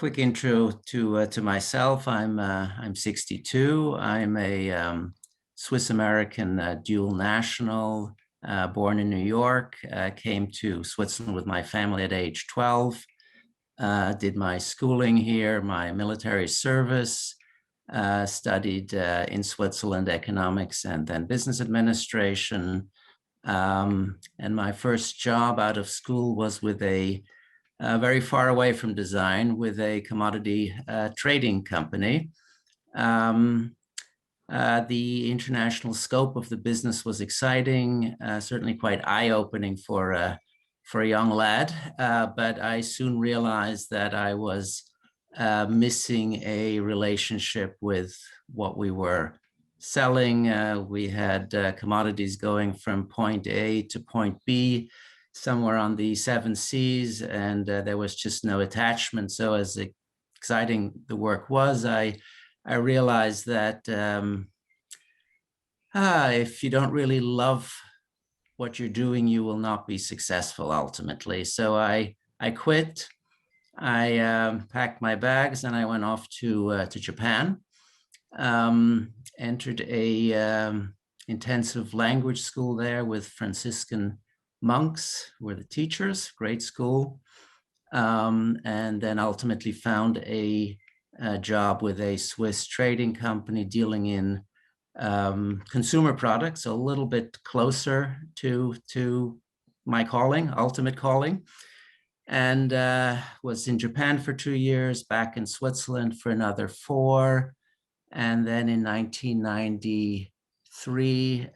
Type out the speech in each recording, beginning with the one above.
quick intro to myself. I'm 62. I'm a Swiss American dual national, born in New York. Came to Switzerland with my family at age 12. Did my schooling here, my military service. Studied in Switzerland economics and then business administration. And my first job out of school was with very far away from design, with a commodity trading company. The international scope of the business was exciting, certainly quite eye-opening for a young lad, but I soon realized that I was missing a relationship with what we were selling. We had commodities going from point A to point B, somewhere on the 7 Seas, and there was just no attachment. So as exciting the work was, I realized that if you don't really love what you're doing, you will not be successful ultimately. So I quit. I packed my bags and I went off to Japan. Entered a intensive language school there with Franciscan monks, who were the teachers, great school. And then ultimately found a job with a Swiss trading company dealing in consumer products, a little bit closer to my calling, ultimate calling. And was in Japan for 2 years, back in Switzerland for another 4. And then in 1993,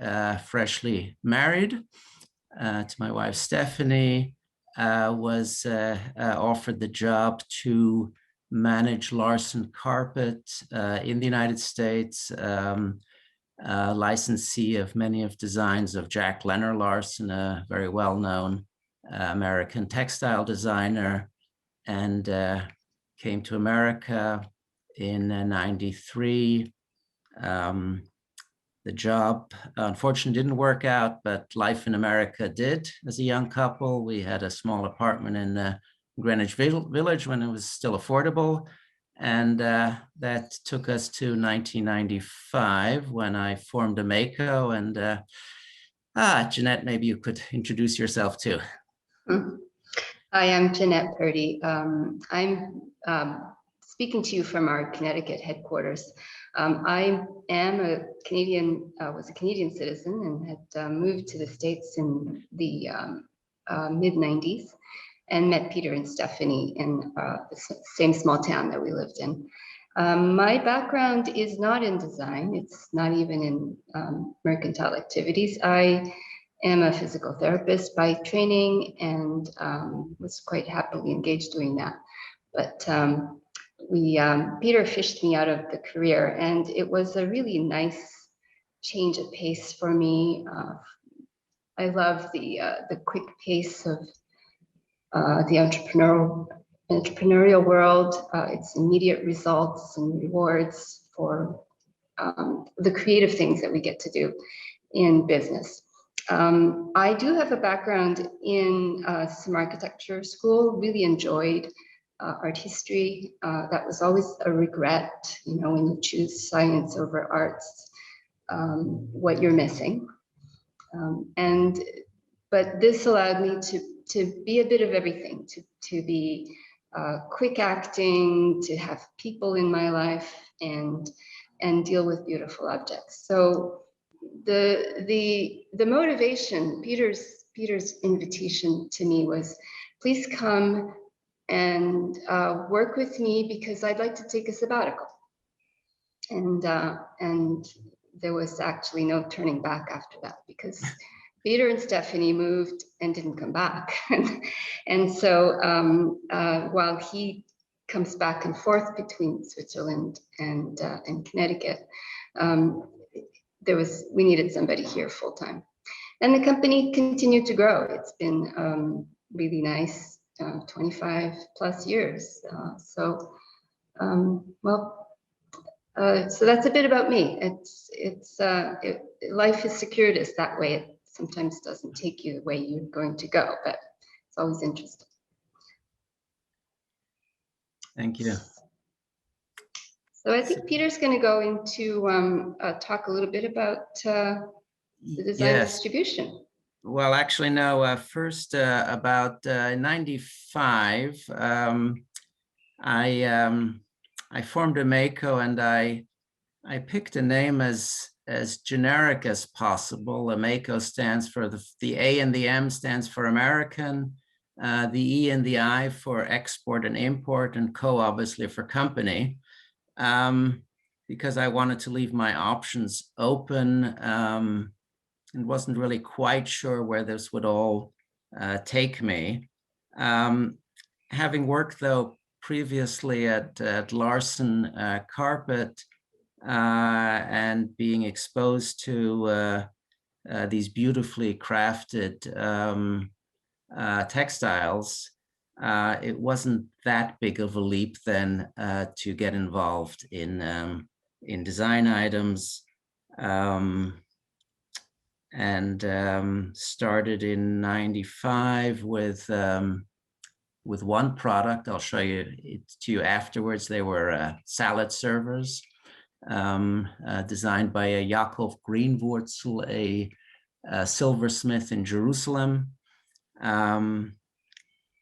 freshly married to my wife, Stephanie, was offered the job to manage Larson Carpet in the United States, licensee of many of designs of Jack Lenner Larson, a very well-known American textile designer, and came to America in 93. The job unfortunately didn't work out, but life in America did. As a young couple, we had a small apartment in Greenwich Village when it was still affordable. And that took us to 1995 when I formed AMEICO. And Jeanette, maybe you could introduce yourself too. Hi, I'm Jeanette Purdy. I'm speaking to you from our Connecticut headquarters. I am a Canadian, was a Canadian citizen and had moved to the States in the mid-90s and met Peter and Stephanie in the same small town that we lived in. My background is not in design. It's not even in mercantile activities. I am a physical therapist by training and was quite happily engaged doing that. But Peter fished me out of the career, and it was a really nice change of pace for me. I love the quick pace of the entrepreneurial world. It's immediate results and rewards for the creative things that we get to do in business. I do have a background in some architecture school, really enjoyed art history. That was always a regret, you know, when you choose science over arts, what you're missing. But this allowed me to be a bit of everything, to be quick acting, to have people in my life, and deal with beautiful objects. So the motivation, Peter's invitation to me was, please come and work with me because I'd like to take a sabbatical. And there was actually no turning back after that, because Peter and Stephanie moved and didn't come back. And so while he comes back and forth between Switzerland and Connecticut, we needed somebody here full time. And the company continued to grow. It's been really nice, 25 plus years. So that's a bit about me. Life is circuitous that way. It sometimes doesn't take you the way you're going to go, but it's always interesting. Thank you. So I think Peter's going to go into talk a little bit about the design Yes. distribution. Well, actually, no. First, about 95, I formed AMEICO, and I picked a name as generic as possible. AMEICO stands for the A and the M stands for American, the E and the I for export and import, and Co obviously for company. Because I wanted to leave my options open, and wasn't really quite sure where this would all take me. Having worked though previously at Larson Carpet, and being exposed to these beautifully crafted textiles, it wasn't that big of a leap then to get involved in design items, and started in 95 with one product. I'll show it to you afterwards. They were salad servers, designed by a Yaakov Greenwurzel, a silversmith in Jerusalem.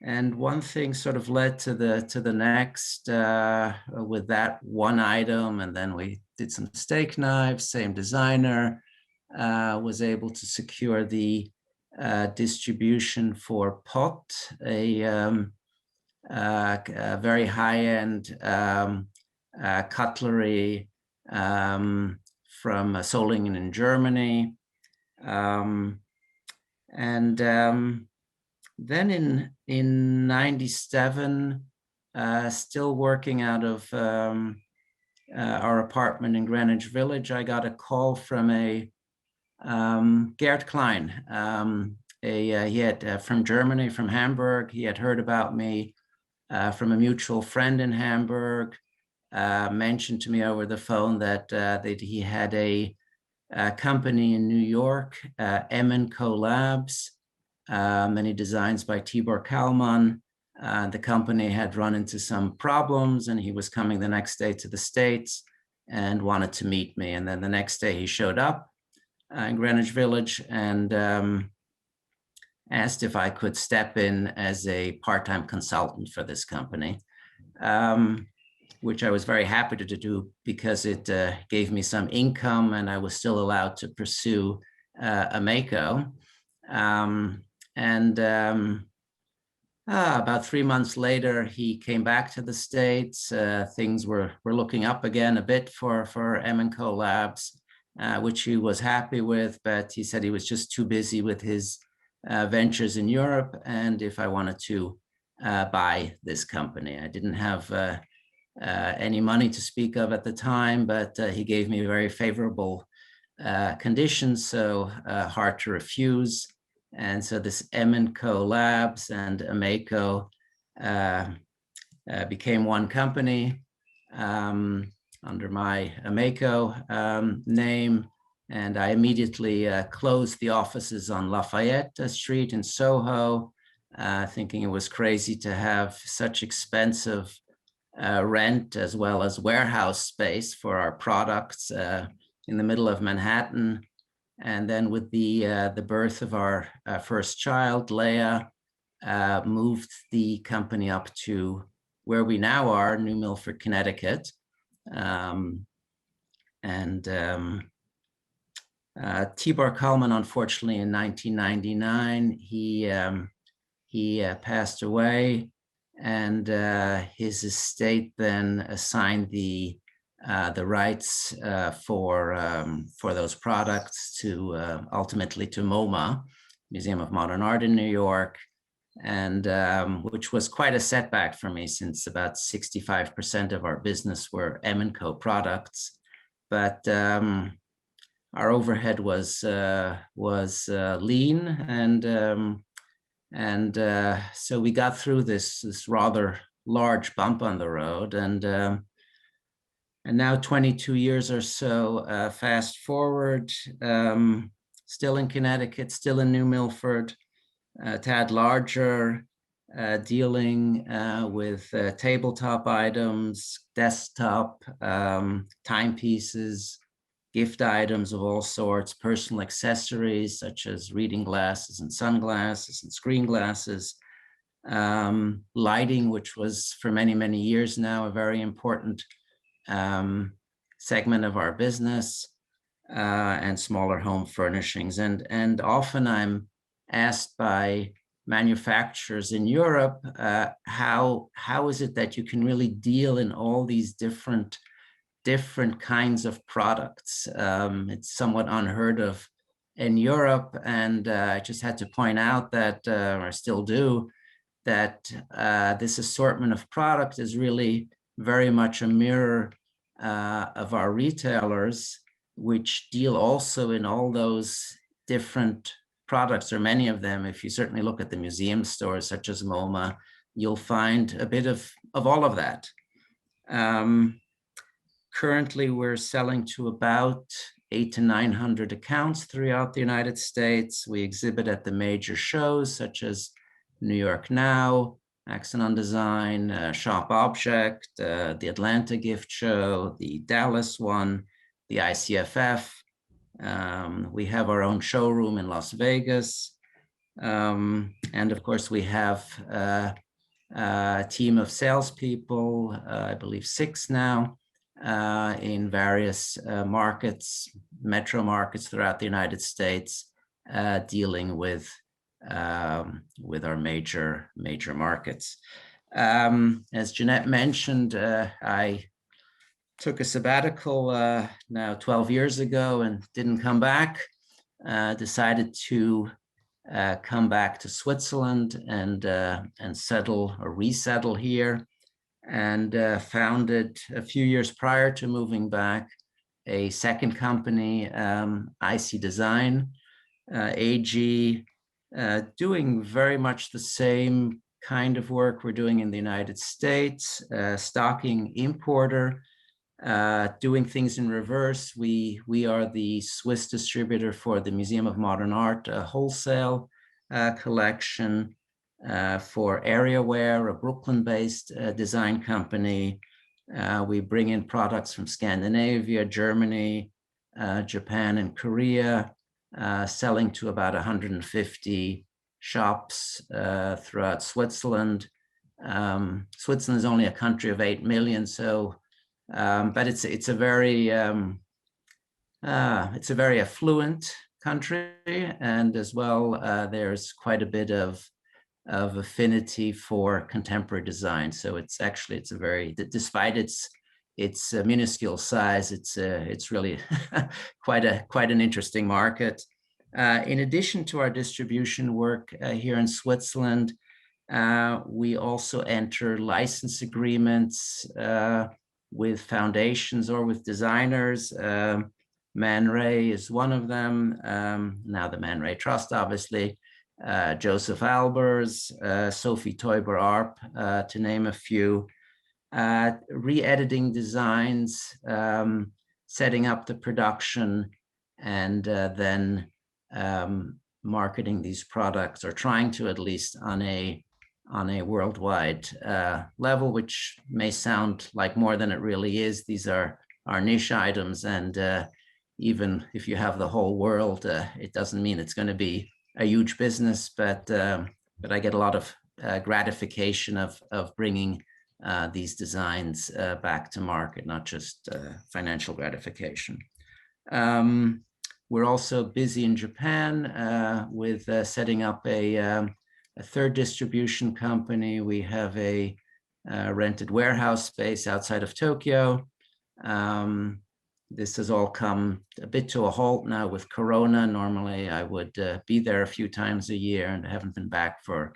And one thing sort of led to the next with that one item, and then we did some steak knives, same designer, was able to secure the distribution for Pot, a very high-end cutlery from Solingen in Germany. Then in 97, still working out of our apartment in Greenwich Village, I got a call from a Gerd Klein. He had from Germany, from Hamburg. He had heard about me from a mutual friend in Hamburg. Mentioned to me over the phone that he had a company in New York, AMEICO Labs, many designs by Tibor Kalman. The company had run into some problems, and he was coming the next day to the States and wanted to meet me. And then the next day he showed up in Greenwich Village and asked if I could step in as a part-time consultant for this company, which I was very happy to do because it gave me some income and I was still allowed to pursue AMEICO. About 3 months later, he came back to the States. Things were looking up again a bit for AMEICO Labs, which he was happy with, but he said he was just too busy with his ventures in Europe, and if I wanted to buy this company. I didn't have any money to speak of at the time, but he gave me very favorable conditions, so hard to refuse. And so this AMEICO Labs and AMEICO became one company under my AMEICO name. And I immediately closed the offices on Lafayette Street in Soho, thinking it was crazy to have such expensive rent as well as warehouse space for our products in the middle of Manhattan. And then with the birth of our first child, Leah, moved the company up to where we now are, New Milford, Connecticut. Tibor Kalman, unfortunately, in 1999, he passed away, and his estate then assigned the rights for those products to ultimately to MoMA, Museum of Modern Art in New York, and which was quite a setback for me, since about 65% of our business were AMEICO products, but our overhead was lean, and so we got through this rather large bump on the road, and now 22 years or so fast forward, still in Connecticut, still in New Milford, a tad larger, dealing with tabletop items, desktop timepieces, gift items of all sorts, personal accessories such as reading glasses and sunglasses and screen glasses, lighting, which was for many, many years now a very important segment of our business, and smaller home furnishings. And often I'm asked by manufacturers in Europe, how is it that you can really deal in all these different kinds of products? It's somewhat unheard of in Europe, and I just had to point out that, or I still do, that this assortment of product is really very much a mirror of our retailers, which deal also in all those different products, or many of them. If you certainly look at the museum stores such as MoMA, you'll find a bit of all of that. Currently, we're selling to about 800 to 900 accounts throughout the United States. We exhibit at the major shows such as New York Now, Accent on Design, Shop Object, the Atlanta Gift Show, the Dallas one, the ICFF. We have our own showroom in Las Vegas. And of course, we have a team of salespeople, I believe 6 now, in various markets, metro markets throughout the United States, dealing with our major markets. As Jeanette mentioned, I took a sabbatical now 12 years ago and didn't come back. Decided to come back to Switzerland and settle or resettle here, and founded a few years prior to moving back a second company, IC Design AG, doing very much the same kind of work we're doing in the United States, stocking importer, doing things in reverse. We are the Swiss distributor for the Museum of Modern Art wholesale collection, for Areaware, a Brooklyn-based design company. We bring in products from Scandinavia, Germany, Japan, and Korea, selling to about 150 shops throughout Switzerland. Switzerland is only a country of 8 million, so but it's a very affluent country, and as well there's quite a bit of affinity for contemporary design. So it's a very, despite its minuscule size, it's really quite an interesting market. In addition to our distribution work here in Switzerland, we also enter license agreements with foundations or with designers. Man Ray is one of them. Now the Man Ray Trust, obviously. Joseph Albers, Sophie Teuber-Arp, to name a few. Re-editing designs, setting up the production, and then marketing these products, or trying to, at least on a worldwide level, which may sound like more than it really is. These are niche items, and even if you have the whole world, it doesn't mean it's going to be a huge business, but I get a lot of gratification of bringing these designs back to market, not just financial gratification. We're also busy in Japan with setting up a third distribution company. We have a rented warehouse space outside of Tokyo. This has all come a bit to a halt now with Corona. Normally I would be there a few times a year, and I haven't been back for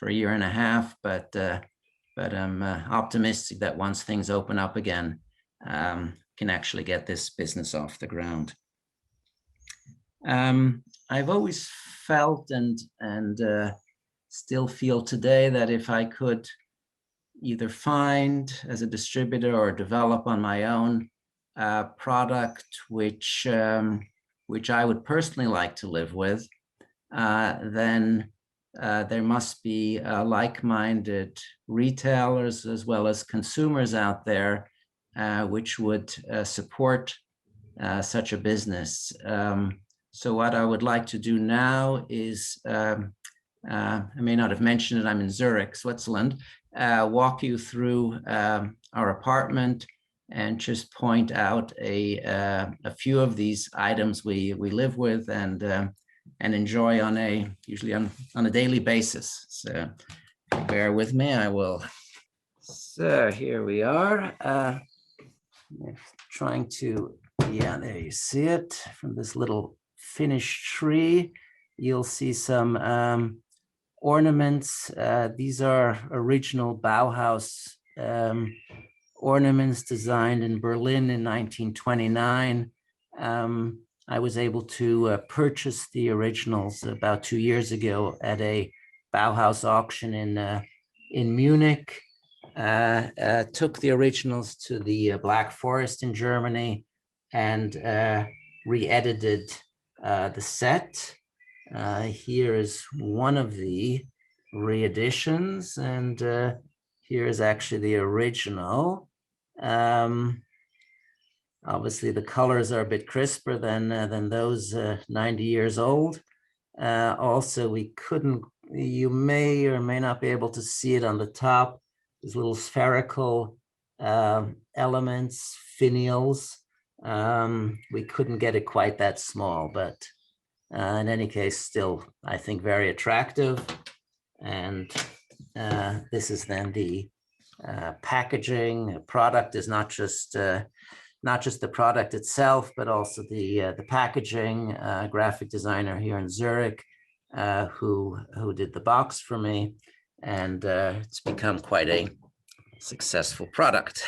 a year and a half, but I'm optimistic that once things open up again, can actually get this business off the ground. I've always felt and still feel today that if I could either find as a distributor or develop on my own product which I would personally like to live with, then there must be like-minded retailers as well as consumers out there which would support such a business. So what I would like to do now is, I may not have mentioned it, I'm in Zurich, Switzerland, walk you through our apartment and just point out a few of these items we live with and enjoy usually on a daily basis. So bear with me, I will. So here we are. Trying to, yeah, there you see it from this little Finnish tree. You'll see some ornaments. These are original Bauhaus ornaments designed in Berlin in 1929. I was able to purchase the originals about 2 years ago at a Bauhaus auction in Munich. Took the originals to the Black Forest in Germany and re-edited the set. Here is one of the re-editions, and here is actually the original. Obviously, the colors are a bit crisper than those 90 years old. Also, you may or may not be able to see it on the top. These little spherical elements, finials. We couldn't get it quite that small, but in any case, still, I think, very attractive. And this is then the packaging. The product is not just the product itself, but also the packaging. Graphic designer here in Zurich who did the box for me, and it's become quite a successful product.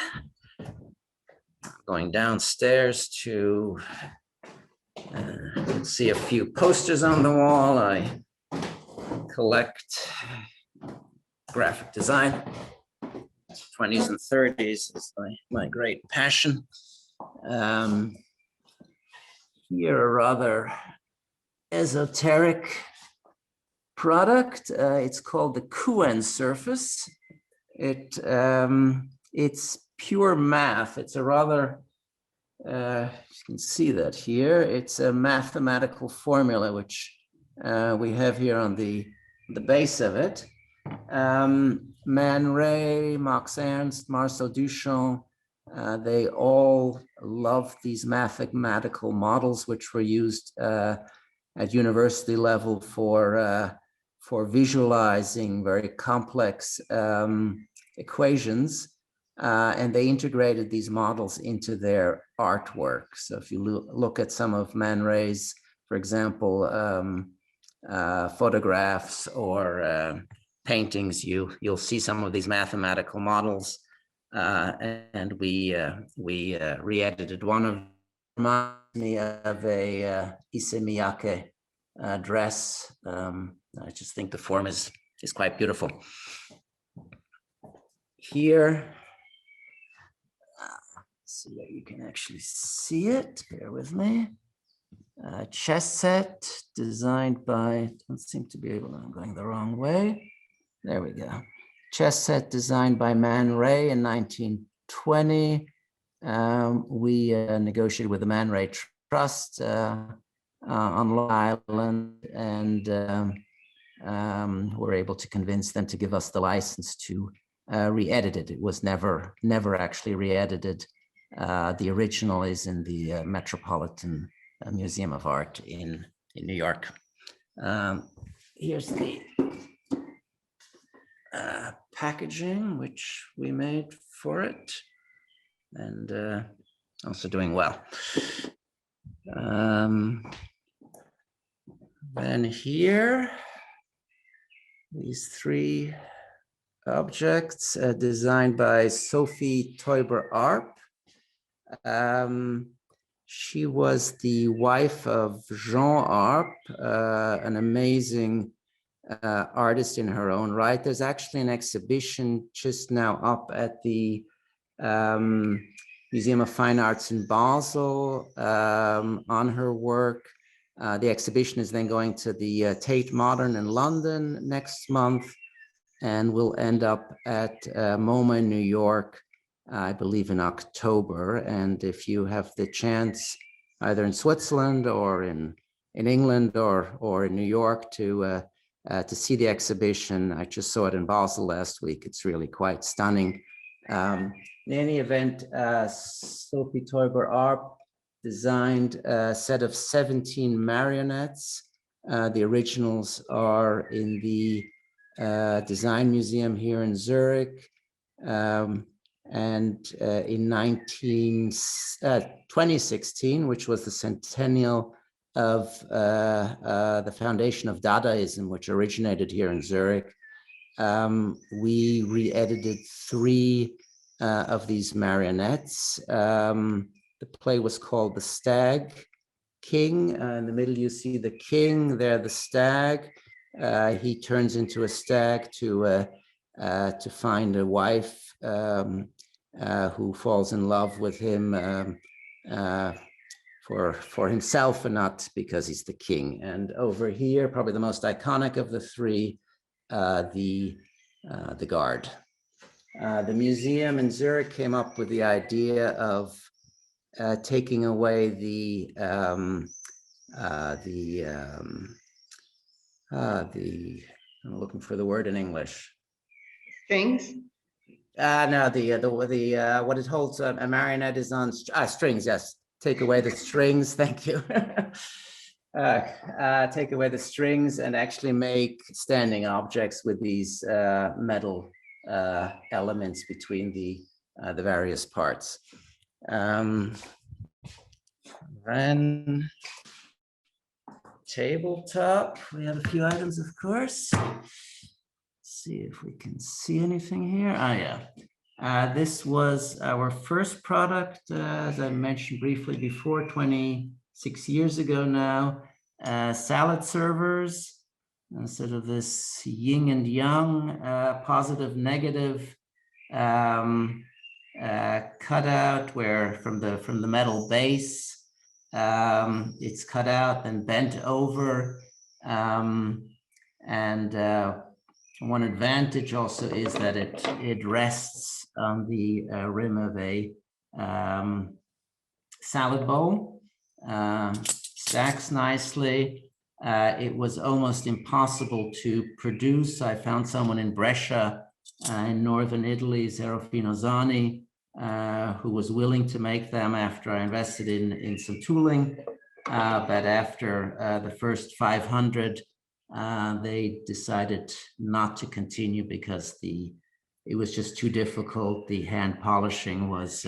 Going downstairs to see a few posters on the wall. I collect graphic design. 20s and 30s is my great passion. Here a rather esoteric product. It's called the Quen surface. It's pure math. It's a rather, you can see that here. It's a mathematical formula which we have here on the base of it. Man Ray, Max Ernst, Marcel Duchamp, they all loved these mathematical models which were used at university level for visualizing very complex equations, and they integrated these models into their artwork. So if you look at some of Man Ray's, for example, photographs or paintings, you'll see some of these mathematical models, and we re-edited one of them. Reminds me of a Issey Miyake dress. I just think the form is quite beautiful. Here, so that you can actually see it. Bear with me. Chess set designed by, don't seem to be able, I'm going the wrong way. There we go. Chess set designed by Man Ray in 1920. We negotiated with the Man Ray Trust on Long Island, and were able to convince them to give us the license to re-edit it. It was never actually re-edited. The original is in the Metropolitan Museum of Art in New York. Here's the packaging which we made for it, and also doing well. Then here, these three objects designed by Sophie Teuber-Arp. She was the wife of Jean Arp, an amazing artist in her own right. There's actually an exhibition just now up at the Museum of Fine Arts in Basel on her work. The exhibition is then going to the Tate Modern in London next month, and will end up at MoMA in New York, I believe in October. And if you have the chance, either in Switzerland or in England or in New York, to see the exhibition, I just saw it in Basel last week. It's really quite stunning. In any event, Sophie Teuber-Arp designed a set of 17 marionettes. The originals are in the Design Museum here in Zurich. And in 2016, which was the centennial of the foundation of Dadaism, which originated here in Zurich, we re-edited 3 of these marionettes. The play was called The Stag King. In the middle, you see the king, there the stag. He turns into a stag to find a wife who falls in love with him for himself and not because he's the king. And over here, probably the most iconic of the 3, the guard. The museum in Zurich came up with the idea of taking away I'm looking for the word in English. Strings? No, what it holds a marionette is on strings. Yes, take away the strings. Thank you. Take away the strings and actually make standing objects with these metal elements between the various parts. Then tabletop, we have a few items, of course. Let's see if we can see anything here. Yeah. This was our first product, as I mentioned briefly before, 26 years ago now. Salad servers, sort of this yin and yang, positive, negative cutout, where from the metal base, it's cut out and bent over, and one advantage also is that it rests on the rim of a salad bowl, stacks nicely. It was almost impossible to produce. I found someone in Brescia in northern Italy, Serafino Zani, who was willing to make them after I invested in some tooling. But after the first 500, they decided not to continue because it was just too difficult. The hand polishing was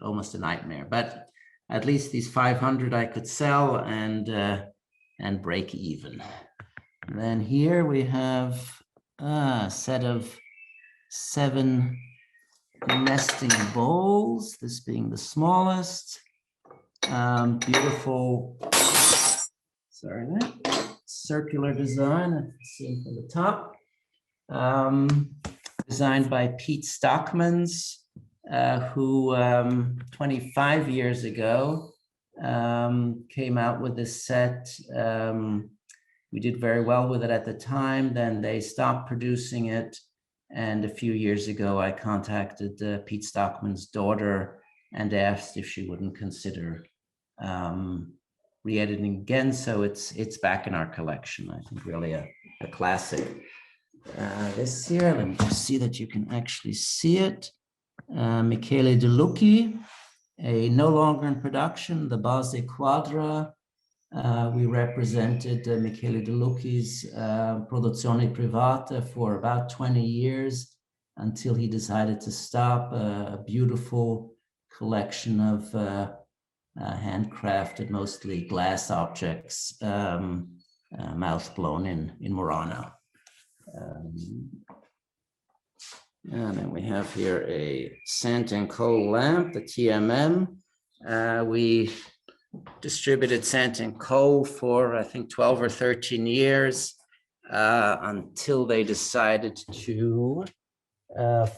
almost a nightmare. But at least these 500 I could sell and break even. And then here we have a set of 7 nesting bowls, this being the smallest. Beautiful, circular design, seen from the top. Designed by Pete Stockmans, who 25 years ago came out with this set. We did very well with it at the time. Then they stopped producing it. And a few years ago, I contacted Pete Stockman's daughter and asked if she wouldn't consider re-editing again. So it's back in our collection. I think really a classic. This here, let me just see that you can actually see it. Michele De Lucchi, no longer in production, the Base Quadra. We represented Michele De Lucchi's Produzione Privata for about 20 years until he decided to stop. A beautiful collection of handcrafted, mostly glass objects, mouth blown in Murano. And then we have here a Sant & Co lamp, the TMM. We distributed Sant & Co for, I think, 12 or 13 years until they decided to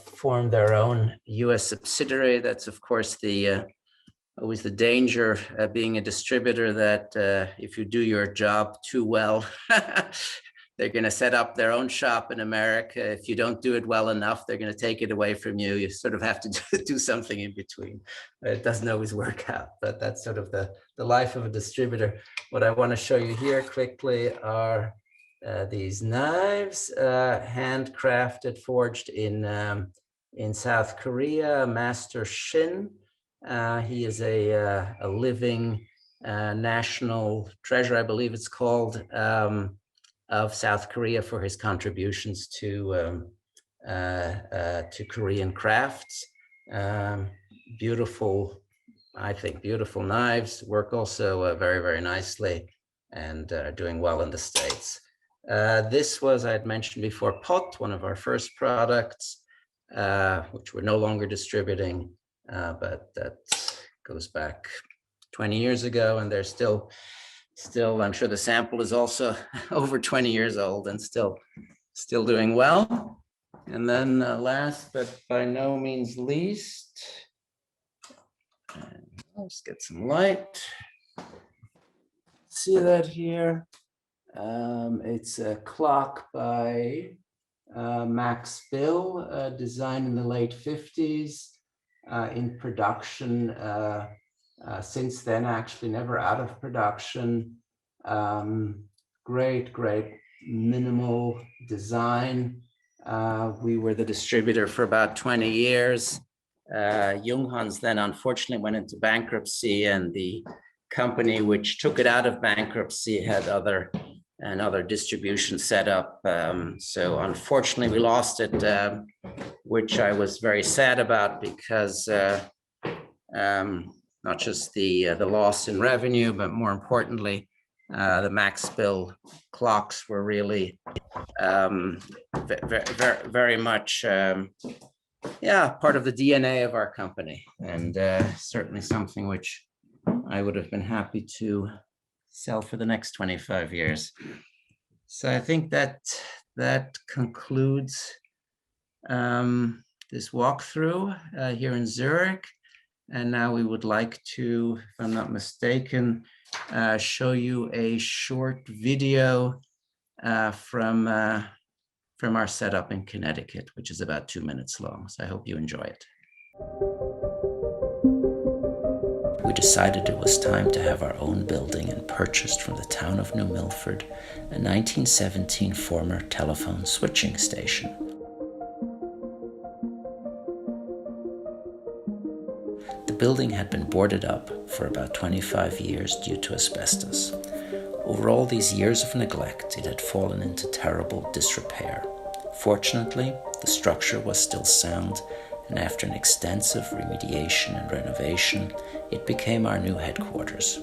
form their own US subsidiary. That's, of course, the always the danger of being a distributor that if you do your job too well, they're going to set up their own shop in America. If you don't do it well enough, they're going to take it away from you. You sort of have to do something in between. It doesn't always work out, but that's sort of the life of a distributor. What I want to show you here quickly are these knives, handcrafted, forged in South Korea. Master Shin. He is a living national treasure, I believe it's called, of South Korea for his contributions to Korean crafts. Beautiful, I think, beautiful knives, work also very, very nicely, and doing well in the States. This was, I had mentioned before, Pot, one of our first products, which we're no longer distributing, but that goes back 20 years ago, and they're still, I'm sure the sample is also over 20 years old and still doing well. And then last but by no means least, let's get some light. See that here? It's a clock by Max Bill, designed in the late 50s, in production since then, actually never out of production. Great minimal design. We were the distributor for about 20 years. Junghans then unfortunately went into bankruptcy, and the company which took it out of bankruptcy had other distribution set up. So unfortunately we lost it, which I was very sad about, because not just the loss in revenue, but more importantly, the Max Bill clocks were really very much part of the DNA of our company, and certainly something which I would have been happy to sell for the next 25 years. So I think that concludes this walkthrough here in Zurich. And now we would like to, if I'm not mistaken, show you a short video from our setup in Connecticut, which is about 2 minutes long. So I hope you enjoy it. We decided it was time to have our own building, and purchased from the town of New Milford a 1917 former telephone switching station. The building had been boarded up for about 25 years due to asbestos. Over all these years of neglect, it had fallen into terrible disrepair. Fortunately, the structure was still sound, and after an extensive remediation and renovation, it became our new headquarters.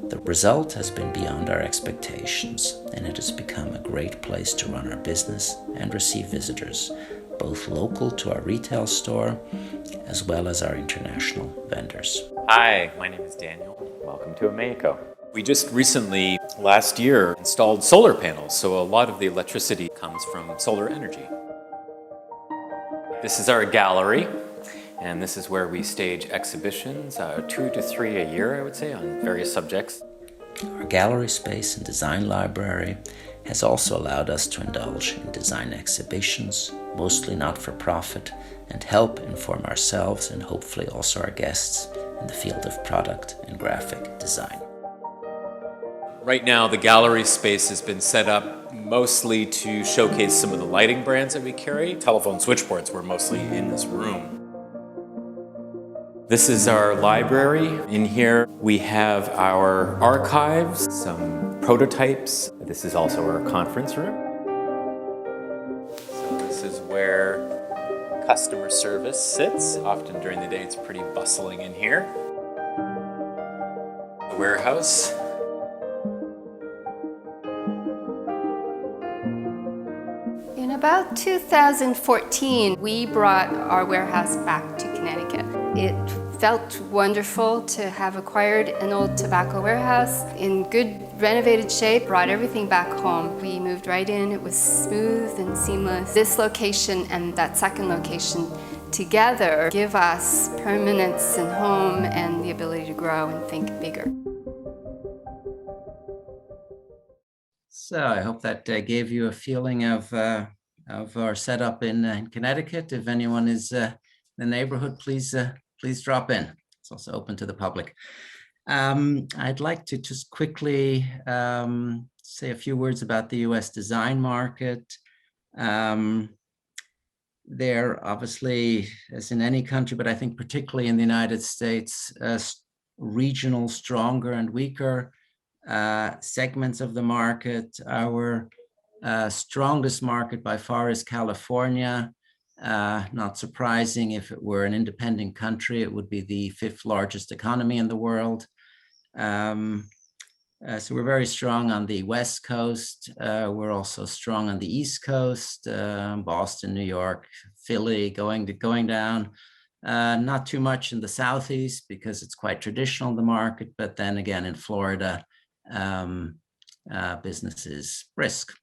The result has been beyond our expectations, and it has become a great place to run our business and receive visitors, both local to our retail store, as well as our international vendors. Hi, my name is Daniel. Welcome to AMEICO. We just recently, last year, installed solar panels, so a lot of the electricity comes from solar energy. This is our gallery, and this is where we stage exhibitions, 2 to 3 a year, I would say, on various subjects. Our gallery space and design library has also allowed us to indulge in design exhibitions, mostly not for profit, and help inform ourselves and hopefully also our guests in the field of product and graphic design. Right now, the gallery space has been set up mostly to showcase some of the lighting brands that we carry. Telephone switchboards were mostly in this room. This is our library. In here, we have our archives, some prototypes. This is also our conference room. So this is where customer service sits. Often during the day, it's pretty bustling in here. The warehouse. In about 2014, we brought our warehouse back to Connecticut. It felt wonderful to have acquired an old tobacco warehouse in good renovated shape, brought everything back home. We moved right in, it was smooth and seamless. This location and that second location together give us permanence and home and the ability to grow and think bigger. So I hope that gave you a feeling of our setup in Connecticut. If anyone is in the neighborhood, please drop in. It's also open to the public. I'd like to just quickly say a few words about the US design market. There obviously, as in any country, but I think particularly in the United States, regional, stronger and weaker segments of the market. Our strongest market by far is California. Not surprising, if it were an independent country, it would be the 5th largest economy in the world. So we're very strong on the West Coast. We're also strong on the East Coast, Boston, New York, Philly, going down. Not too much in the Southeast because it's quite traditional, the market, but then again in Florida, business is brisk.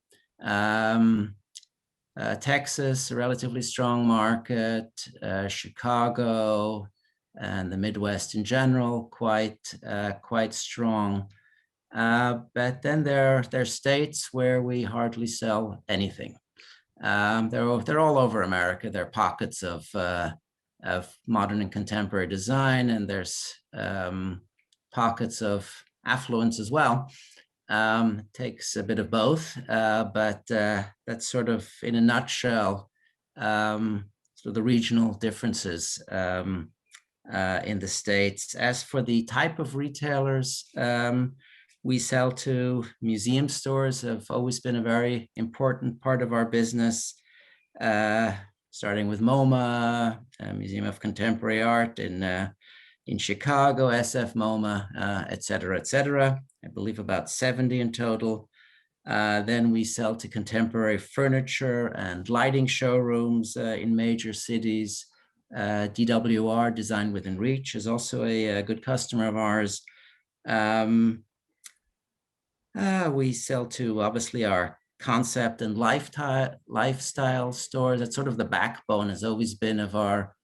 Texas, a relatively strong market, Chicago and the Midwest in general, quite strong. But then there are states where we hardly sell anything. They're all over America. There are pockets of modern and contemporary design, and there's pockets of affluence as well. Takes a bit of both, but that's sort of, in a nutshell, sort of the regional differences in the States. As for the type of retailers, we sell to museum stores, have always been a very important part of our business, starting with MoMA, Museum of Contemporary Art in Chicago, SF MoMA, et cetera, I believe about 70 in total. Then we sell to contemporary furniture and lighting showrooms in major cities. DWR, Design Within Reach, is also a good customer of ours. We sell to, obviously, our concept and lifestyle stores. That's sort of the backbone, has always been of our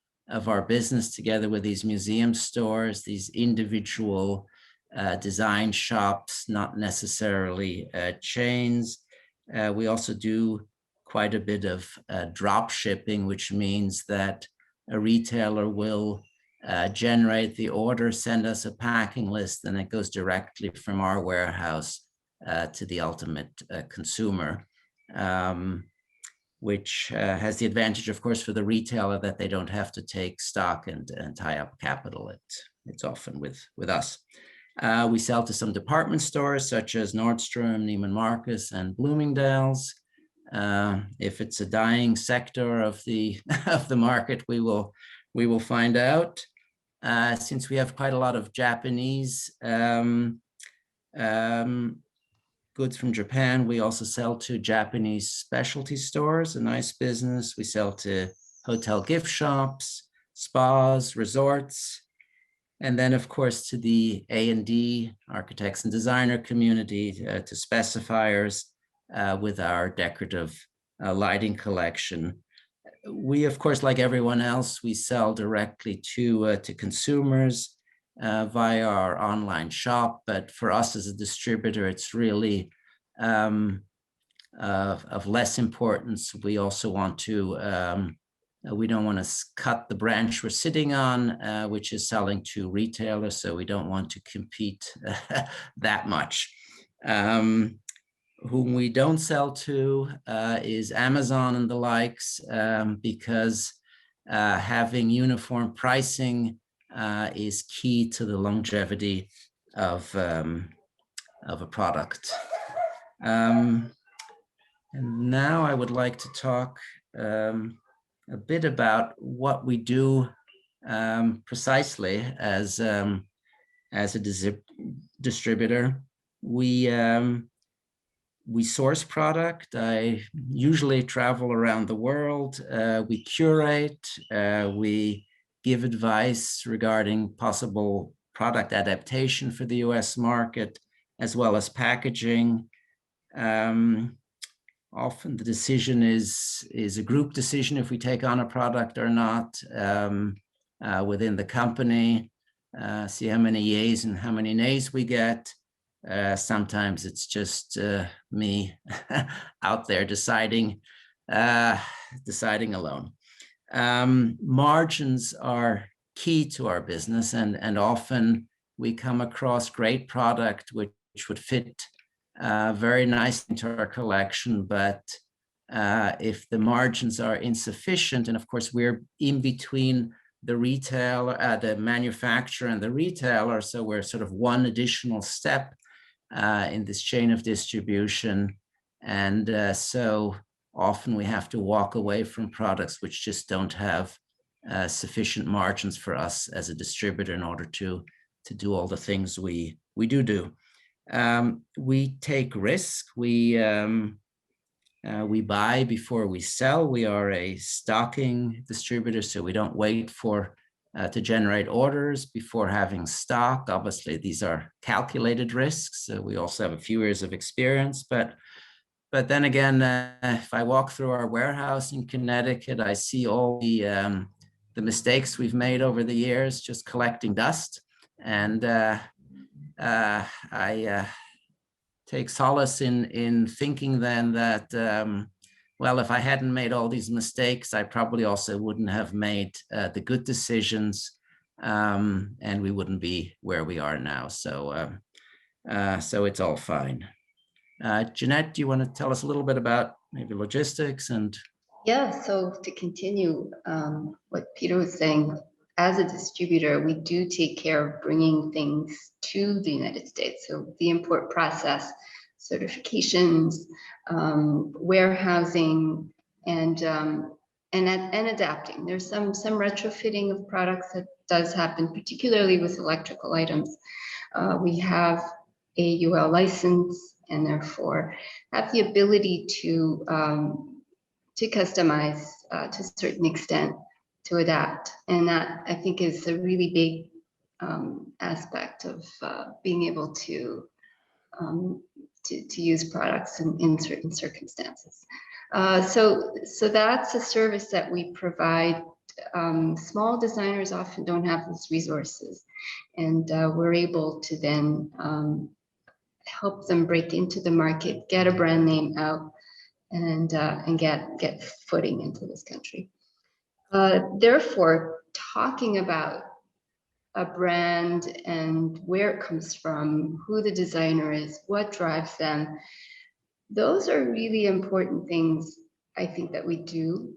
business, together with these museum stores, these individual design shops, not necessarily chains. We also do quite a bit of drop shipping, which means that a retailer will generate the order, send us a packing list, and it goes directly from our warehouse to the ultimate consumer, which has the advantage, of course, for the retailer, that they don't have to take stock and tie up capital. It's often with us. We sell to some department stores such as Nordstrom, Neiman Marcus, and Bloomingdale's. If it's a dying sector of the market, we will find out. Since we have quite a lot of Japanese goods from Japan, we also sell to Japanese specialty stores, a nice business. We sell to hotel gift shops, spas, resorts, and then, of course, to the A&D, architects and designer community, to specifiers with our decorative lighting collection. We, of course, like everyone else, we sell directly to consumers via our online shop. But for us as a distributor, it's really of less importance. We also want to, we don't want to cut the branch we're sitting on, which is selling to retailers. So we don't want to compete that much. Whom we don't sell to is Amazon and the likes, because having uniform pricing is key to the longevity of a product. And now I would like to talk a bit about what we do precisely as a distributor. We source product. I usually travel around the world. We curate. We give advice regarding possible product adaptation for the US market, as well as packaging. often the decision is a group decision if we take on a product or not within the company. See how many yays and how many nays we get. Sometimes it's just me out there deciding alone. Margins are key to our business, and often we come across great product which would fit very nicely into our collection, but if the margins are insufficient, and of course we're in between the retailer, the manufacturer and the retailer, so we're sort of one additional step in this chain of distribution, and so often we have to walk away from products which just don't have sufficient margins for us as a distributor in order to do all the things we do. We take risk. We buy before we sell. We are a stocking distributor, so we don't wait for to generate orders before having stock. Obviously, these are calculated risks. So we also have a few years of experience, but then again, if I walk through our warehouse in Connecticut, I see all the mistakes we've made over the years just collecting dust, and I take solace in thinking then that well, if I hadn't made all these mistakes, I probably also wouldn't have made the good decisions, and we wouldn't be where we are now. So it's all fine. Jeanette, do you want to tell us a little bit about maybe logistics and? Yeah, so to continue what Peter was saying, as a distributor, we do take care of bringing things to the United States. So the import process, certifications, warehousing, and adapting. There's some retrofitting of products that does happen, particularly with electrical items. We have a UL license, and therefore have the ability to customize to a certain extent, to adapt, and that I think is a really big aspect of being able to use products in certain circumstances. So that's a service that we provide. Small designers often don't have those resources, and we're able to then help them break into the market, get a brand name out, and get footing into this country. Therefore, talking about a brand and where it comes from, who the designer is, what drives them, those are really important things, I think, that we do.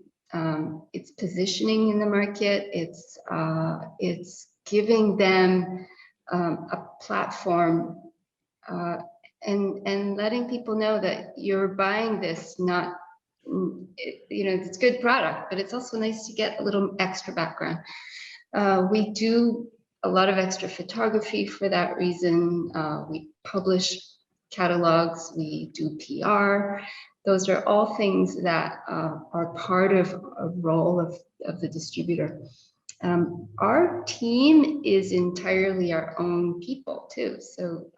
It's positioning in the market. It's giving them a platform and letting people know that you're buying this, not, it's good product, but it's also nice to get a little extra background. We do a lot of extra photography for that reason. We publish catalogs, we do PR. Those are all things that are part of a role of the distributor. Our team is entirely our own people too. So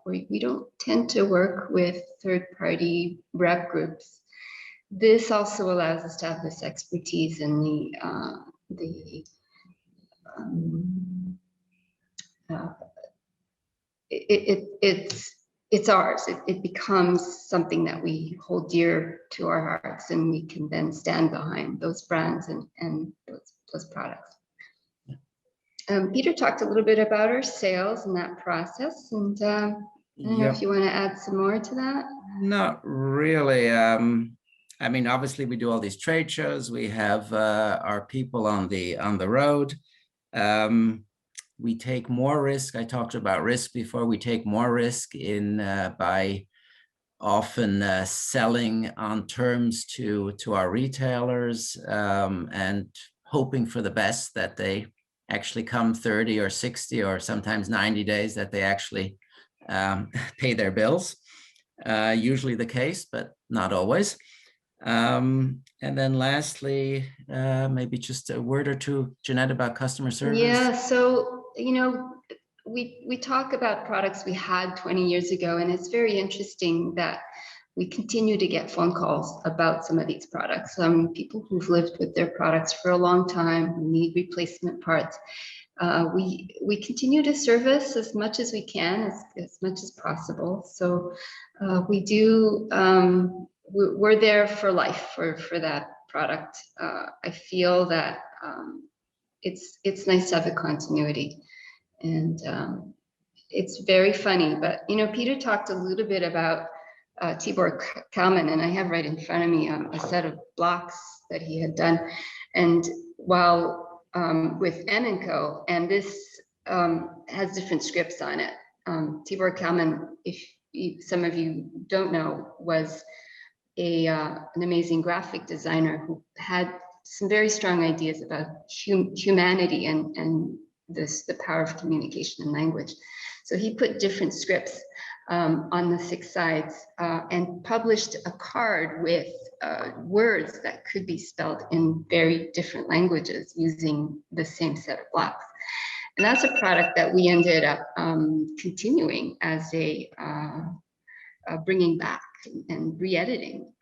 we don't tend to work with third-party rep groups. This also allows us to have this expertise in it's ours. It becomes something that we hold dear to our hearts, and we can then stand behind those brands and those products. Peter talked a little bit about our sales and that process, and I don't know if you want to add some more to that. Not really. I mean, obviously, we do all these trade shows. We have our people on the road. We take more risk. I talked about risk before. We take more risk by often selling on terms to our retailers and hoping for the best, that they actually come 30 or 60 or sometimes 90 days, that they actually pay their bills. Usually the case, but not always. And then lastly, maybe just a word or two, Jeanette, about customer service. Yeah, so, we talk about products we had 20 years ago, and it's very interesting that we continue to get phone calls about some of these products. People who've lived with their products for a long time who need replacement parts. We continue to service as much as we can, as much as possible. So we do, we're there for life for that product. I feel that it's nice to have a continuity, and it's very funny. But you know, Peter talked a little bit about Tibor Kalman, and I have right in front of me a set of blocks that he had done. And while with AMEICO, and this has different scripts on it. Tibor Kalman, if some of you don't know, was an amazing graphic designer who had some very strong ideas about humanity and the power of communication and language. So he put different scripts on the 6 sides and published a card with words that could be spelled in very different languages using the same set of blocks. And that's a product that we ended up continuing as a bringing back and re-editing.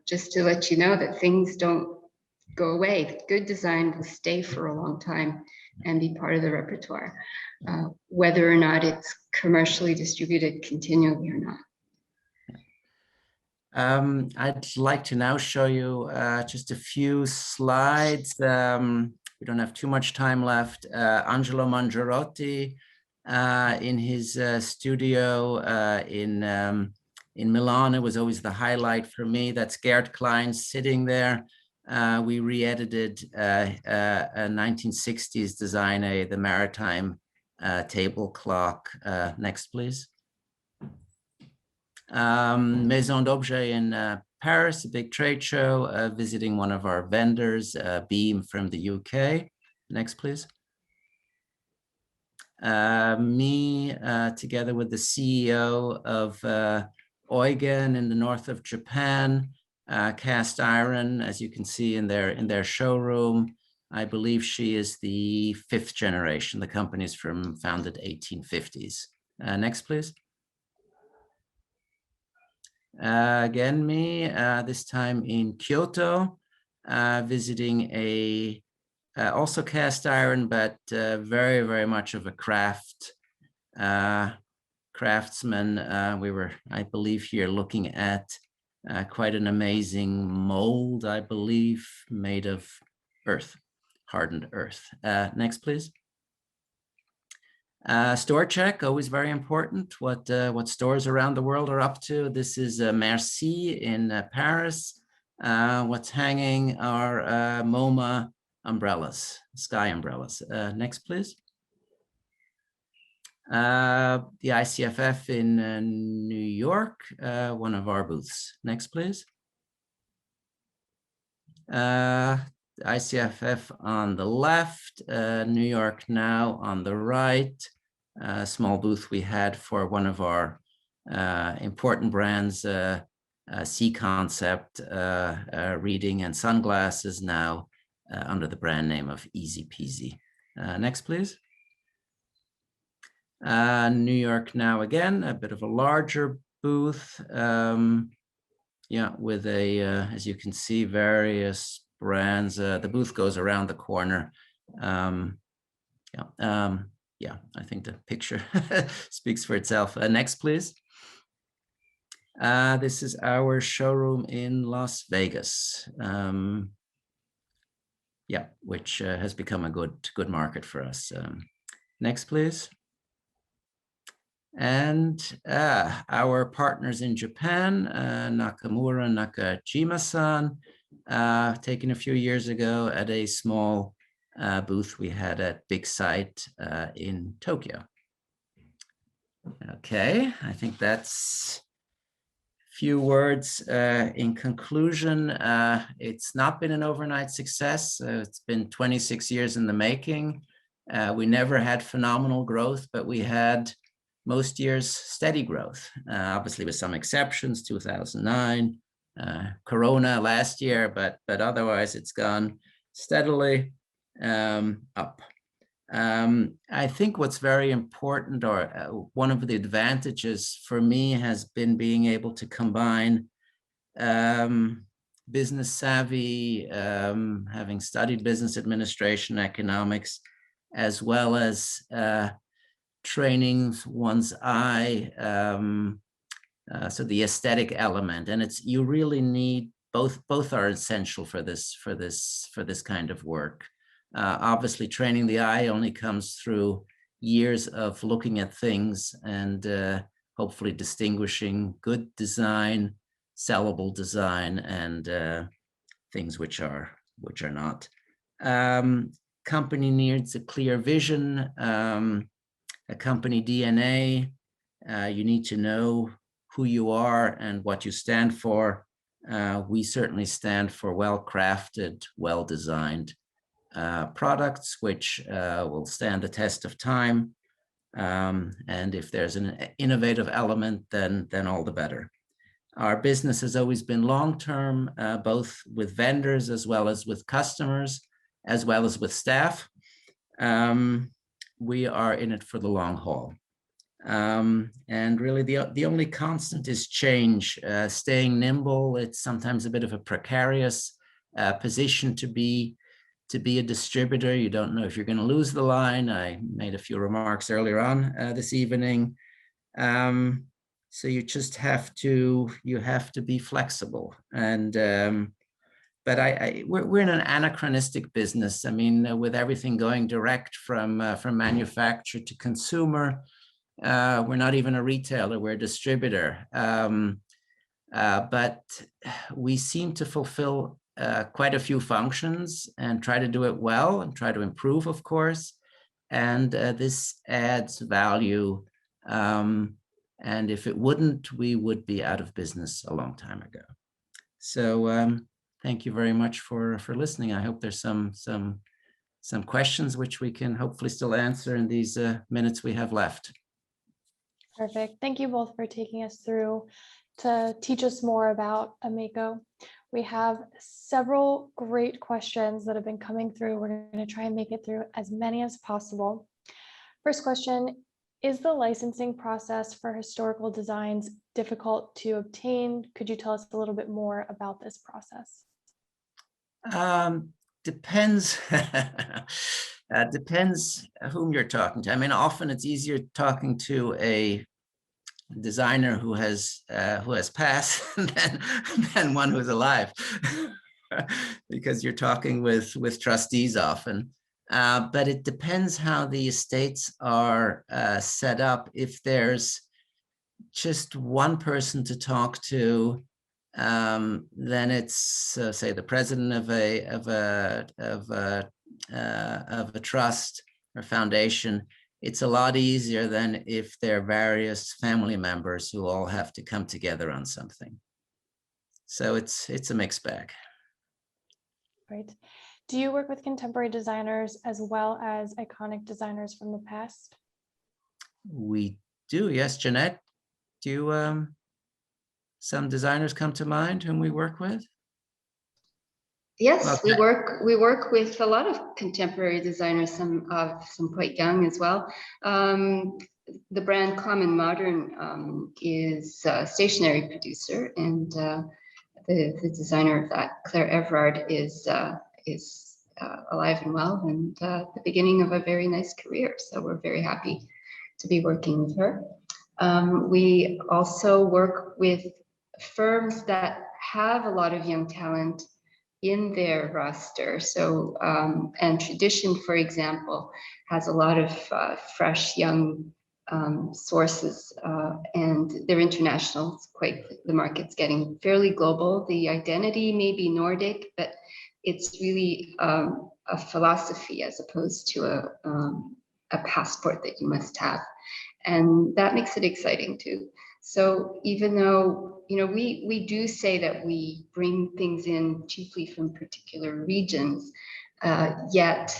Just to let you know that things don't go away. Good design will stay for a long time and be part of the repertoire, whether or not it's commercially distributed continually or not. I'd like to now show you just a few slides. We don't have too much time left. Angelo Mangiarotti in his studio in Milan. It was always the highlight for me. That's Gerd Klein sitting there. We re-edited a 1960s design, the maritime table clock. Next, please. Maison d'Objet in Paris, a big trade show, visiting one of our vendors, Beam from the UK. Next, please. Me, together with the CEO of Eugen in the north of Japan, cast iron, as you can see in their showroom. I believe she is the 5th generation. The company is founded 1850s. Next, please. Again, me, this time in Kyoto, visiting a also cast iron, but very, very much of a craftsman. We were, I believe, here looking at quite an amazing mold, I believe, made of earth, hardened earth. Next, please. Store check, always very important, what stores around the world are up to. This is Merci in Paris. What's hanging are MoMA umbrellas, sky umbrellas. Next, please. The ICFF in New York, one of our booths. Next, please. ICFF on the left, New York Now on the right. Small booth we had for one of our important brands, C Concept, reading and sunglasses, now under the brand name of Easy Peasy. Next, please. New York Now again, a bit of a larger booth. Yeah, with as you can see, various brands. The booth goes around the corner. Yeah, I think the picture speaks for itself. Next, please. This is our showroom in Las Vegas. Yeah, which has become a good market for us. Next, please. And our partners in Japan, Nakamura Nakajima-san, taken a few years ago at a small booth we had at Big Sight in Tokyo. Okay, I think that's a few words in conclusion. It's not been an overnight success. It's been 26 years in the making. We never had phenomenal growth, but we had most years steady growth, obviously with some exceptions, 2009, Corona last year, but otherwise it's gone steadily up. I think what's very important, or one of the advantages for me, has been being able to combine business savvy, having studied business administration, economics, as well as training one's eye, so the aesthetic element. And it's, you really need both are essential for this kind of work. Obviously, training the eye only comes through years of looking at things and hopefully distinguishing good design, sellable design, and things which are not. Company needs a clear vision, a company DNA. You need to know who you are and what you stand for. We certainly stand for well-crafted, well-designed products which will stand the test of time. And if there's an innovative element, then all the better. Our business has always been long-term, both with vendors as well as with customers, as well as with staff. We are in it for the long haul. And really the only constant is change, staying nimble. It's sometimes a bit of a precarious position to be a distributor. You don't know if you're going to lose the line. I made a few remarks earlier on this evening. So you just have to be flexible. And but we're in an anachronistic business. I mean, with everything going direct from manufacturer to consumer, we're not even a retailer, we're a distributor. But we seem to fulfill quite a few functions and try to do it well and try to improve, of course. And this adds value. And if it wouldn't, we would be out of business a long time ago. So thank you very much for listening. I hope there's some questions which we can hopefully still answer in these minutes we have left. Perfect. Thank you both for taking us through to teach us more about AMEICO. We have several great questions that have been coming through. We're going to try and make it through as many as possible. First question, is the licensing process for historical designs difficult to obtain? Could you tell us a little bit more about this process? Depends. Depends whom you're talking to. I mean, often it's easier talking to a designer who has passed than one who's alive, because you're talking with trustees often. But it depends how the estates are set up. If there's just one person to talk to, then it's say the president of a trust or foundation. It's a lot easier than if there are various family members who all have to come together on something. So it's a mixed bag. Right. Do you work with contemporary designers as well as iconic designers from the past? We do, yes. Jeanette, do you, some designers come to mind whom we work with? Yes, we work with a lot of contemporary designers, some quite young as well. The brand Common Modern is a stationery producer, and the designer of that, Claire Everard, is alive and well, and the beginning of a very nice career. So we're very happy to be working with her. We also work with firms that have a lot of young talent in their roster. So, and Tradition, for example, has a lot of fresh young sources, and they're international. The market's getting fairly global. The identity may be Nordic, but it's really a philosophy as opposed to a passport that you must have. And that makes it exciting too. So even though, you know, we do say that we bring things in chiefly from particular regions, yet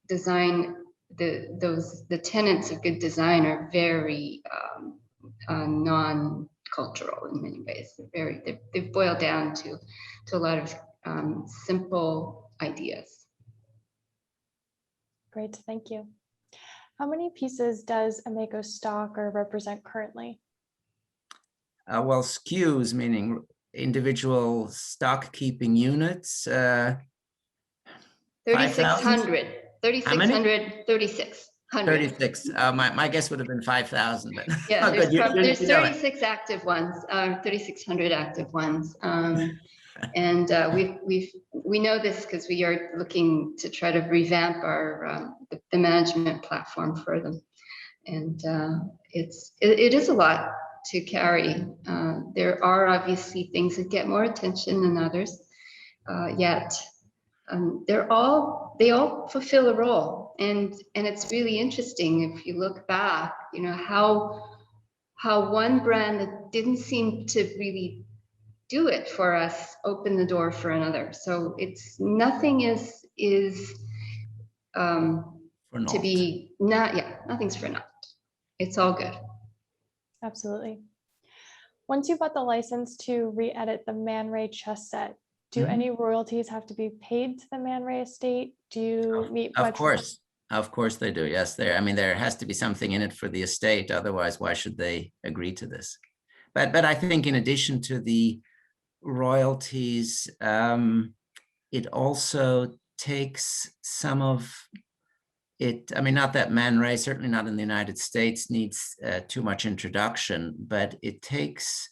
design, the tenets of good design are very non-cultural in many ways. They've boiled down to a lot of simple ideas. Great, thank you. How many pieces does AMEICO stock or represent currently? Well, SKUs, meaning individual stock keeping units, 5,000? 3,600, How many? 3,600. 36. My guess would have been 5,000, but Yeah, oh, good. there's You know it. 36 active ones, 3,600 active ones. And we know this because we are looking to try to revamp our the management platform for them. And it is a lot to carry. There are obviously things that get more attention than others, yet they all fulfill a role. And it's really interesting if you look back, you know, how one brand that didn't seem to really do it for us opened the door for another. So it's nothing is For to naught. be not, yeah, nothing's for naught. It's all good. Absolutely. Once you bought the license to re-edit the Man Ray chess set, do any royalties have to be paid to the Man Ray estate? Do you meet Of much? course they do. Yes, I mean, there has to be something in it for the estate. Otherwise, why should they agree to this? But I think in addition to the royalties, it also takes some of it. I mean, not that Man Ray, certainly not in the United States, needs too much introduction, but it takes,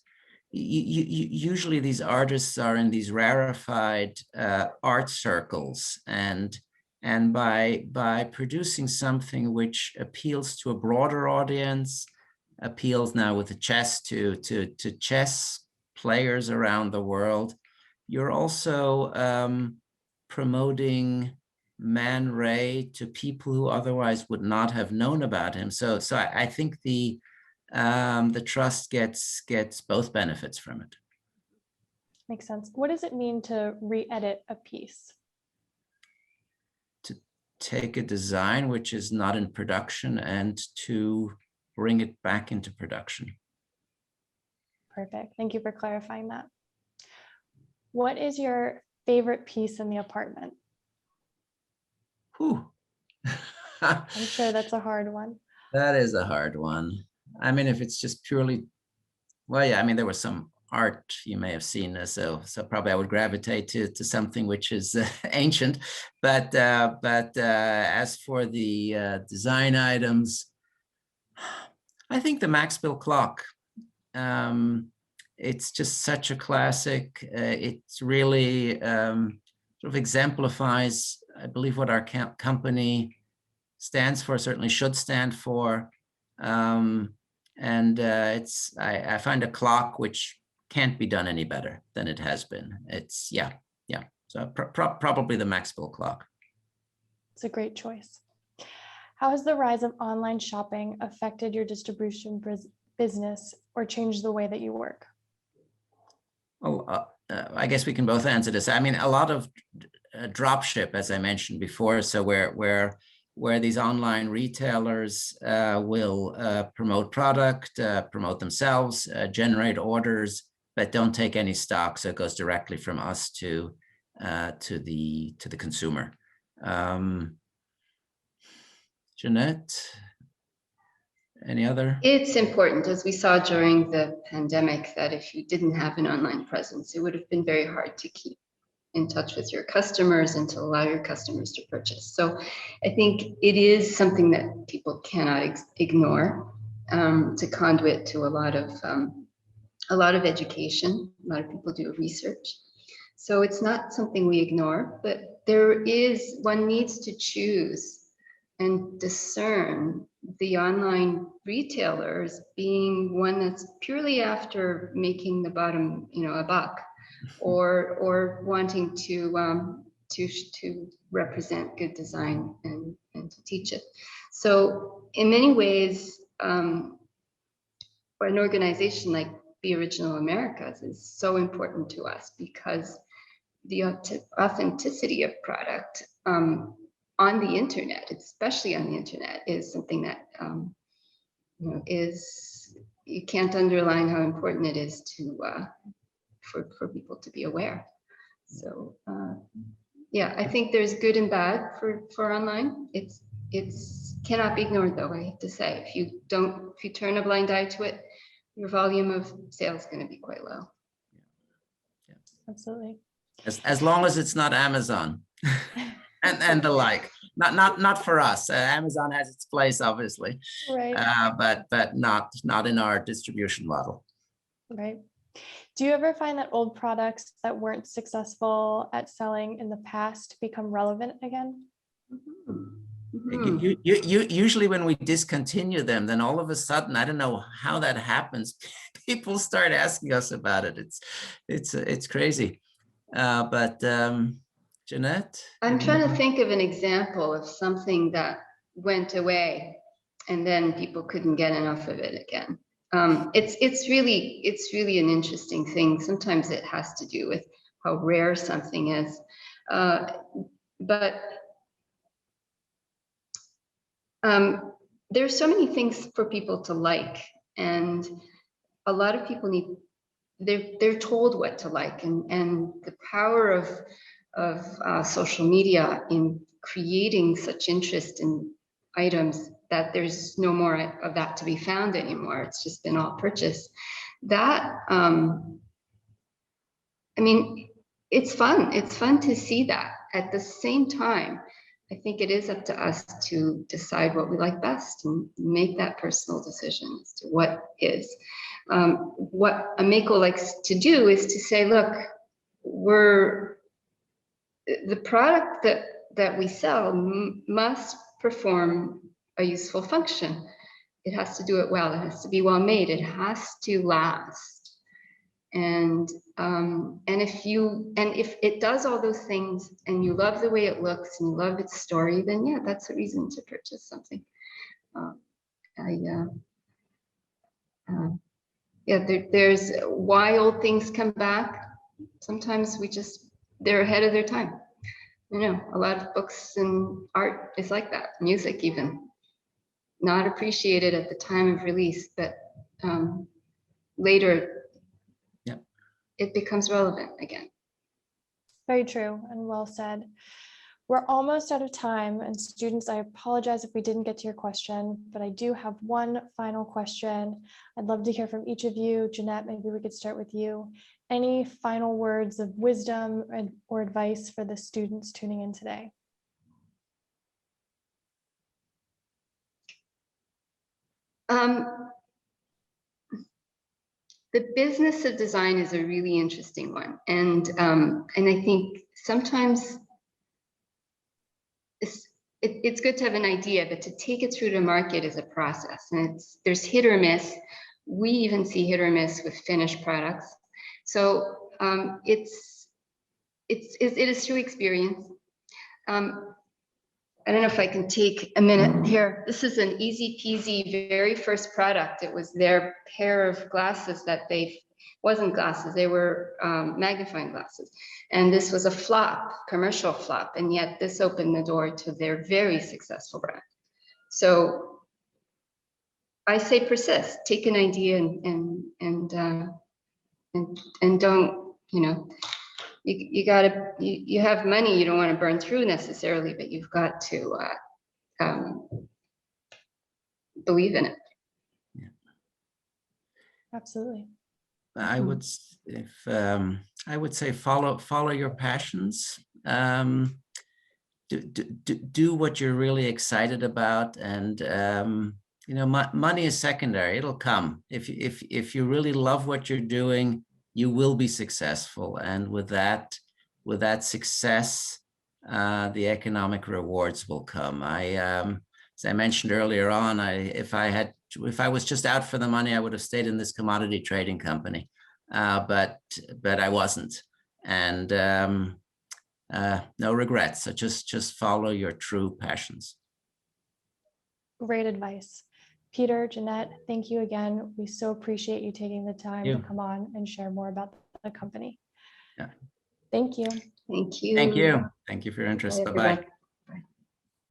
usually these artists are in these rarefied art circles, and by producing something which appeals to a broader audience, appeals now with the chess to chess players around the world, you're also promoting Man Ray to people who otherwise would not have known about him. So I think the trust gets both benefits from it. Makes sense. What does it mean to re-edit a piece? To take a design which is not in production and to bring it back into production. Perfect. Thank you for clarifying that. What is your favorite piece in the apartment? Whew. I'm sure that's a hard one. That is a hard one. I mean, if it's just purely, well, yeah, I mean, there was some art you may have seen, so probably I would gravitate to something which is ancient. But as for the design items, I think the Maxwell clock. It's just such a classic. It's really sort of exemplifies, I believe, what our company stands for, certainly should stand for. I find a clock which can't be done any better than it has been. It's, yeah. So probably the Maxwell clock. It's a great choice. How has the rise of online shopping affected your distribution business or changed the way that you work? Well, I guess we can both answer this. I mean, a lot of drop ship, as I mentioned before, so where these online retailers will promote product, promote themselves, generate orders, but don't take any stock, so it goes directly from us to the consumer. Jeanette, any other? It's important, as we saw during the pandemic, that if you didn't have an online presence, it would have been very hard to keep in touch with your customers and to allow your customers to purchase. So I think it is something that people cannot ignore. It's a conduit to a lot of education. A lot of people do research. So it's not something we ignore, but one needs to choose and discern the online retailers being one that's purely after making the bottom, a buck, or wanting to represent good design and to teach it. So in many ways, an organization like Be Original Americas is so important to us because the authenticity of product on the internet, especially on the internet, is something that you can't underline how important it is to for people to be aware. So yeah, I think there's good and bad for online. cannot be ignored though, I have to say. If you turn a blind eye to it, your volume of sales is going to be quite low. Absolutely. As long as it's not Amazon and the like. Not for us. Amazon has its place, obviously, Right. but not in our distribution model. Right. Do you ever find that old products that weren't successful at selling in the past become relevant again? Usually when we discontinue them, then all of a sudden, I don't know how that happens. People start asking us about it. It's crazy. But Jeanette? I'm trying to think of an example of something that went away and then people couldn't get enough of it again. It's really an interesting thing. Sometimes it has to do with how rare something is. But there's so many things for people to like, and a lot of people they're told what to like, and the power of social media in creating such interest in items that there's no more of that to be found anymore. It's just been all purchased. That I mean, it's fun. It's fun to see that. At the same time, I think it is up to us to decide what we like best and make that personal decision as to what is. What AMEICO likes to do is to say, look, the product that we sell must perform a useful function. It has to do it well. It has to be well made. It has to last. And if it does all those things and you love the way it looks and you love its story, then yeah, that's a reason to purchase something. There's why old things come back. Sometimes they're ahead of their time. You know, a lot of books and art is like that. Music even, not appreciated at the time of release, but later it becomes relevant again. Very true and well said. We're almost out of time, and students, I apologize if we didn't get to your question, but I do have one final question. I'd love to hear from each of you. Jeanette, maybe we could start with you. Any final words of wisdom or advice for the students tuning in today? The business of design is a really interesting one, and I think sometimes it's good to have an idea, but to take it through to market is a process, and there's hit or miss. We even see hit or miss with finished products. So it is through experience. I don't know if I can take a minute here. This is an easy peasy very first product. It was their pair of glasses that wasn't glasses, they were magnifying glasses. And this was a flop, commercial flop. And yet this opened the door to their very successful brand. So I say persist, take an idea and don't, you know, you have money you don't want to burn through necessarily, but you've got to believe in it. Yeah. Absolutely. I would say follow your passions. Do what you're really excited about, and you know, money is secondary. It'll come. If you really love what you're doing, you will be successful, and with that success, the economic rewards will come. As I mentioned earlier on, if I was just out for the money, I would have stayed in this commodity trading company, but I wasn't, and no regrets. So just follow your true passions. Great advice. Peter, Jeanette, thank you again. We so appreciate you taking the time to come on and share more about the company. Yeah. Thank you. Thank you. Thank you. Thank you for your interest. Bye-bye.